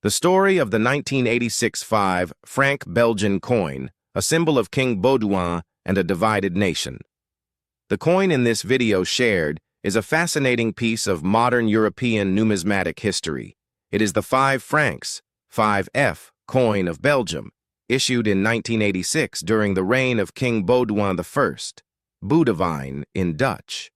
The story of the 1986 5 franc Belgian coin, a symbol of King Baudouin and a divided nation. The coin in this video shared is a fascinating piece of modern European numismatic history. It is the 5 francs, 5F, coin of Belgium, issued in 1986 during the reign of King Baudouin I, Boudewijn in Dutch.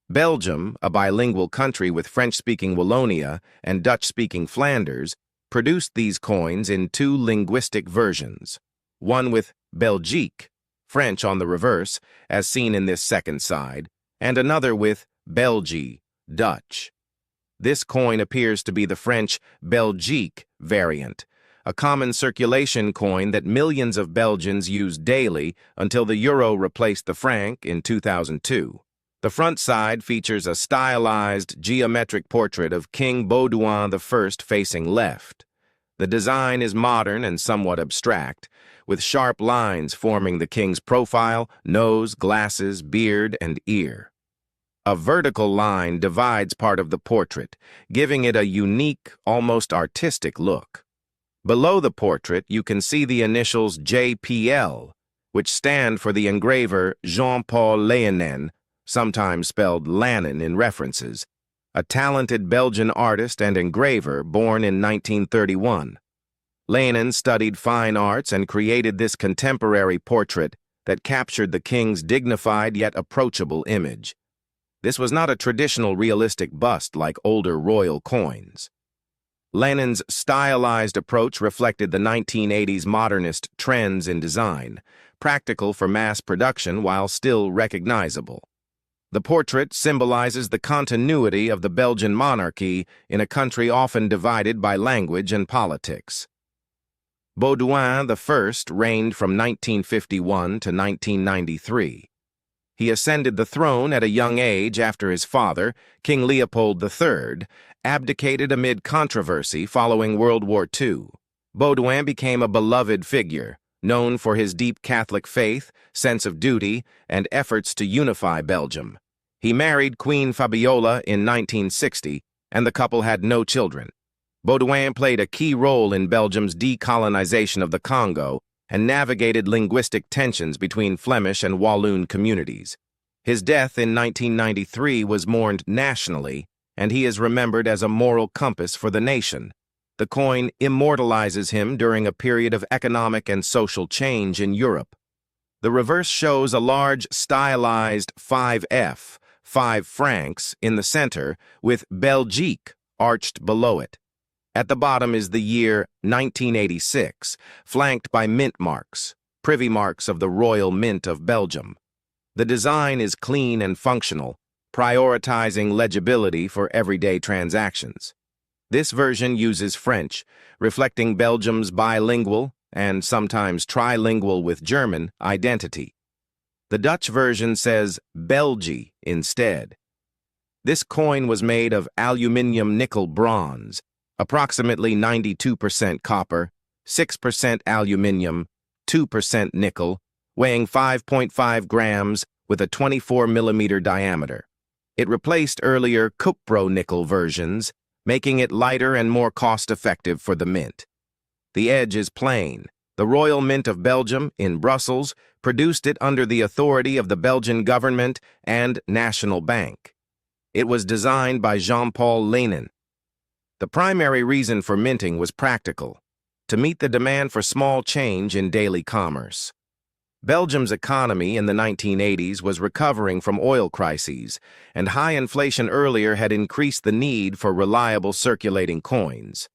Belgium, a bilingual country with French-speaking Wallonia and Dutch-speaking Flanders, produced these coins in two linguistic versions, one with Belgique, French on the reverse, as seen in this second side, and another with Belgie, Dutch. This coin appears to be the French Belgique variant, a common circulation coin that millions of Belgians use daily until the euro replaced the franc in 2002. The front side features a stylized geometric portrait of King Baudouin I facing left. The design is modern and somewhat abstract, with sharp lines forming the king's profile, nose, glasses, beard, and ear. A vertical line divides part of the portrait, giving it a unique, almost artistic look. Below the portrait, you can see the initials JPL, which stand for the engraver Jean-Paul Leonin, sometimes spelled Lannin in references, a talented Belgian artist and engraver born in 1931. Leonin studied fine arts and created this contemporary portrait that captured the king's dignified yet approachable image. This was not a traditional realistic bust like older royal coins. Lenin's stylized approach reflected the 1980s modernist trends in design, practical for mass production while still recognizable. The portrait symbolizes the continuity of the Belgian monarchy in a country often divided by language and politics. Baudouin I reigned from 1951 to 1993. He ascended the throne at a young age after his father, King Leopold III, abdicated amid controversy following World War II. Baudouin became a beloved figure, known for his deep Catholic faith, sense of duty, and efforts to unify Belgium. He married Queen Fabiola in 1960, and the couple had no children. Baudouin played a key role in Belgium's decolonization of the Congo and navigated linguistic tensions between Flemish and Walloon communities. His death in 1993 was mourned nationally, and he is remembered as a moral compass for the nation. The coin immortalizes him during a period of economic and social change in Europe. The reverse shows a large stylized 5F, 5 francs, in the center, with Belgique arched below it. At the bottom is the year 1986, flanked by mint marks, privy marks of the Royal Mint of Belgium. The design is clean and functional, prioritizing legibility for everyday transactions. This version uses French, reflecting Belgium's bilingual, and sometimes trilingual with German, identity. The Dutch version says Belgie instead. This coin was made of aluminium nickel bronze, approximately 92% copper, 6% aluminium, 2% nickel, weighing 5.5 grams with a 24mm diameter. It replaced earlier cupro nickel versions, making it lighter and more cost-effective for the mint. The edge is plain. The Royal Mint of Belgium, in Brussels, produced it under the authority of the Belgian government and National Bank. It was designed by Jean-Paul Leonin. The primary reason for minting was practical, to meet the demand for small change in daily commerce. Belgium's economy in the 1980s was recovering from oil crises, and high inflation earlier had increased the need for reliable circulating coins.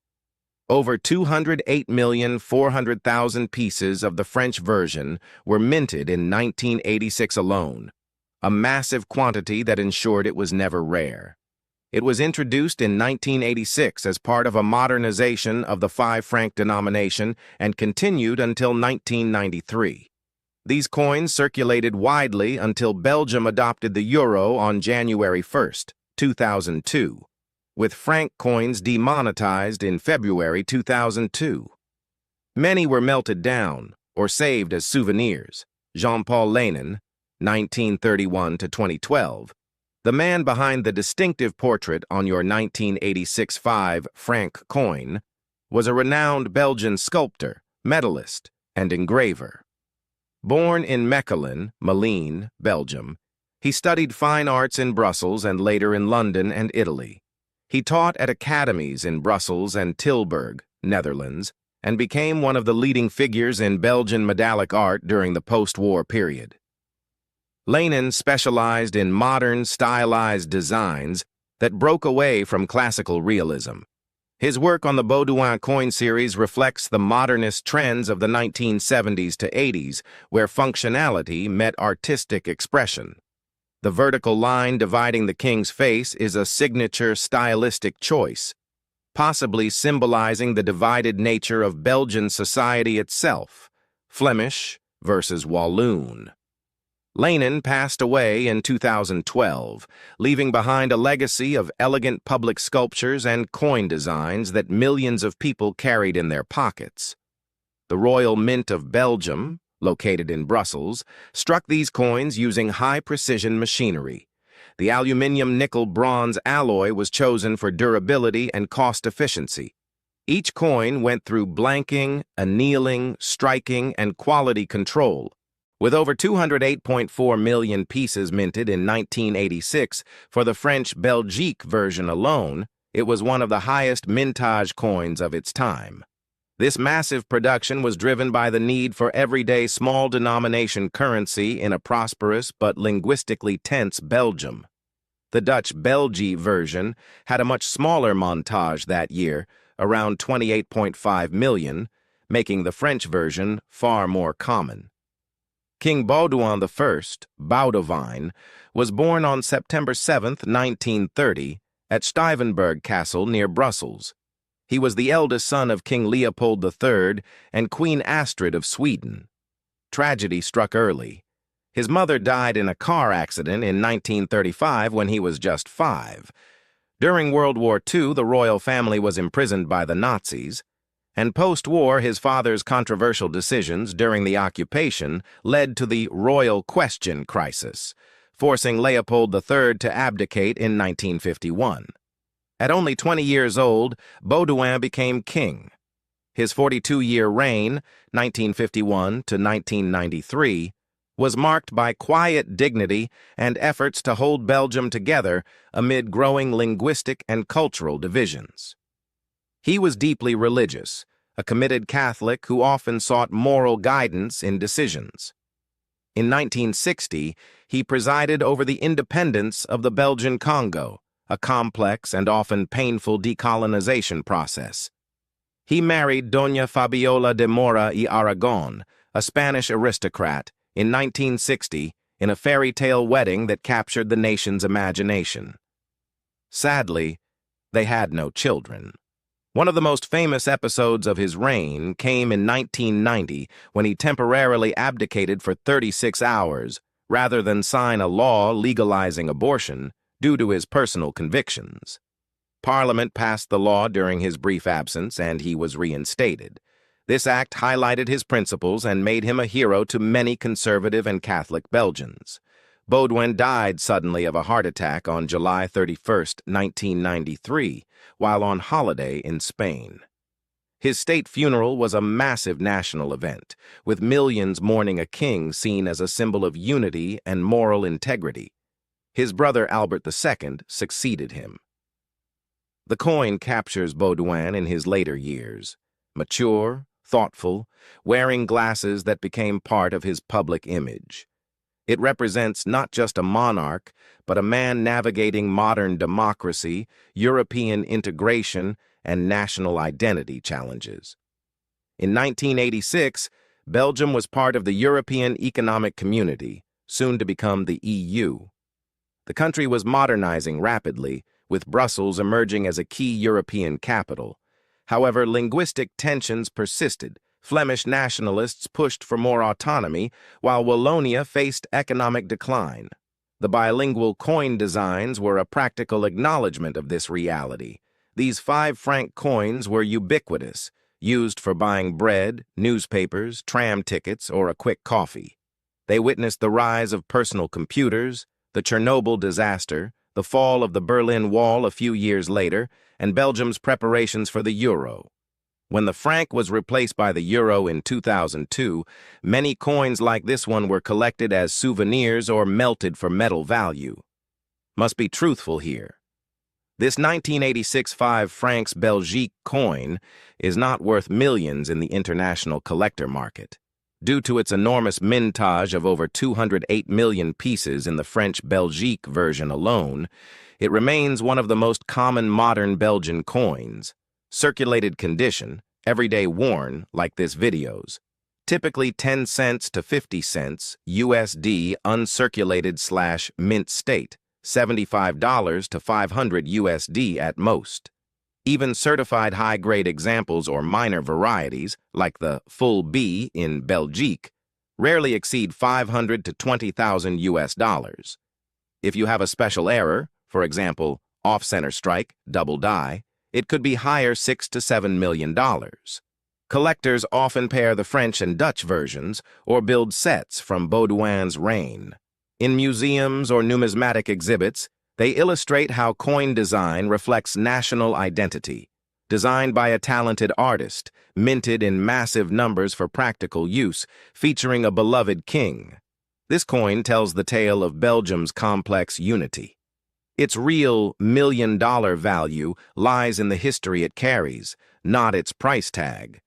Over 208,400,000 pieces of the French version were minted in 1986 alone, a massive quantity that ensured it was never rare. It was introduced in 1986 as part of a modernization of the 5 franc denomination and continued until 1993. These coins circulated widely until Belgium adopted the euro on January 1, 2002, with franc coins demonetized in February 2002. Many were melted down or saved as souvenirs. Jean-Paul Leonin, 1931 to 2012, the man behind the distinctive portrait on your 1986 5 franc coin, was a renowned Belgian sculptor, medalist, and engraver. Born in Mechelen, Malines, Belgium, he studied fine arts in Brussels and later in London and Italy. He taught at academies in Brussels and Tilburg, Netherlands, and became one of the leading figures in Belgian medallic art during the post-war period. Lenin specialized in modern, stylized designs that broke away from classical realism. His work on the Baudouin coin series reflects the modernist trends of the 1970s to 80s, where functionality met artistic expression. The vertical line dividing the king's face is a signature stylistic choice, possibly symbolizing the divided nature of Belgian society itself, Flemish versus Walloon. Lenin passed away in 2012, leaving behind a legacy of elegant public sculptures and coin designs that millions of people carried in their pockets. The Royal Mint of Belgium, located in Brussels, struck these coins using high-precision machinery. The aluminium-nickel-bronze alloy was chosen for durability and cost efficiency. Each coin went through blanking, annealing, striking, and quality control. With over 208.4 million pieces minted in 1986 for the French Belgique version alone, it was one of the highest mintage coins of its time. This massive production was driven by the need for everyday small-denomination currency in a prosperous but linguistically tense Belgium. The Dutch Belgique version had a much smaller montage that year, around 28.5 million, making the French version far more common. King Baudouin I, Baudouin, was born on September 7, 1930, at Stuyvenberg Castle near Brussels. He was the eldest son of King Leopold III and Queen Astrid of Sweden. Tragedy struck early. His mother died in a car accident in 1935 when he was just 5. During World War II, the royal family was imprisoned by the Nazis, and post-war his father's controversial decisions during the occupation led to the Royal Question crisis, forcing Leopold III to abdicate in 1951. At only 20 years old, Baudouin became king. His 42-year reign, 1951 to 1993, was marked by quiet dignity and efforts to hold Belgium together amid growing linguistic and cultural divisions. He was deeply religious, a committed Catholic who often sought moral guidance in decisions. In 1960, he presided over the independence of the Belgian Congo, a complex and often painful decolonization process. He married Doña Fabiola de Mora y Aragon, a Spanish aristocrat, in 1960 in a fairy tale wedding that captured the nation's imagination. Sadly, they had no children. One of the most famous episodes of his reign came in 1990 when he temporarily abdicated for 36 hours rather than sign a law legalizing abortion due to his personal convictions. Parliament passed the law during his brief absence, and he was reinstated. This act highlighted his principles and made him a hero to many conservative and Catholic Belgians. Baudouin died suddenly of a heart attack on July 31, 1993, while on holiday in Spain. His state funeral was a massive national event, with millions mourning a king seen as a symbol of unity and moral integrity. His brother Albert II succeeded him. The coin captures Baudouin in his later years, mature, thoughtful, wearing glasses that became part of his public image. It represents not just a monarch, but a man navigating modern democracy, European integration, and national identity challenges. In 1986, Belgium was part of the European Economic Community, soon to become the EU. The country was modernizing rapidly, with Brussels emerging as a key European capital. However, linguistic tensions persisted. Flemish nationalists pushed for more autonomy, while Wallonia faced economic decline. The bilingual coin designs were a practical acknowledgement of this reality. These 5-franc coins were ubiquitous, used for buying bread, newspapers, tram tickets, or a quick coffee. They witnessed the rise of personal computers, the Chernobyl disaster, the fall of the Berlin Wall a few years later, and Belgium's preparations for the euro. When the franc was replaced by the euro in 2002, many coins like this one were collected as souvenirs or melted for metal value. Must be truthful here. This 1986 5 francs Belgique coin is not worth millions in the international collector market. Due to its enormous mintage of over 208 million pieces in the French Belgique version alone, it remains one of the most common modern Belgian coins. Circulated condition, everyday worn, like this video's. Typically 10 cents to 50 cents USD uncirculated/mint state, $75 to $500 USD at most. Even certified high-grade examples or minor varieties, like the full B in Belgique, rarely exceed 500 to 20,000 US dollars. If you have a special error, for example, off-center strike, double die, it could be higher $6 to $7 million. Collectors often pair the French and Dutch versions or build sets from Baudouin's reign. In museums or numismatic exhibits, they illustrate how coin design reflects national identity. Designed by a talented artist, minted in massive numbers for practical use, featuring a beloved king. This coin tells the tale of Belgium's complex unity. Its real million-dollar value lies in the history it carries, not its price tag.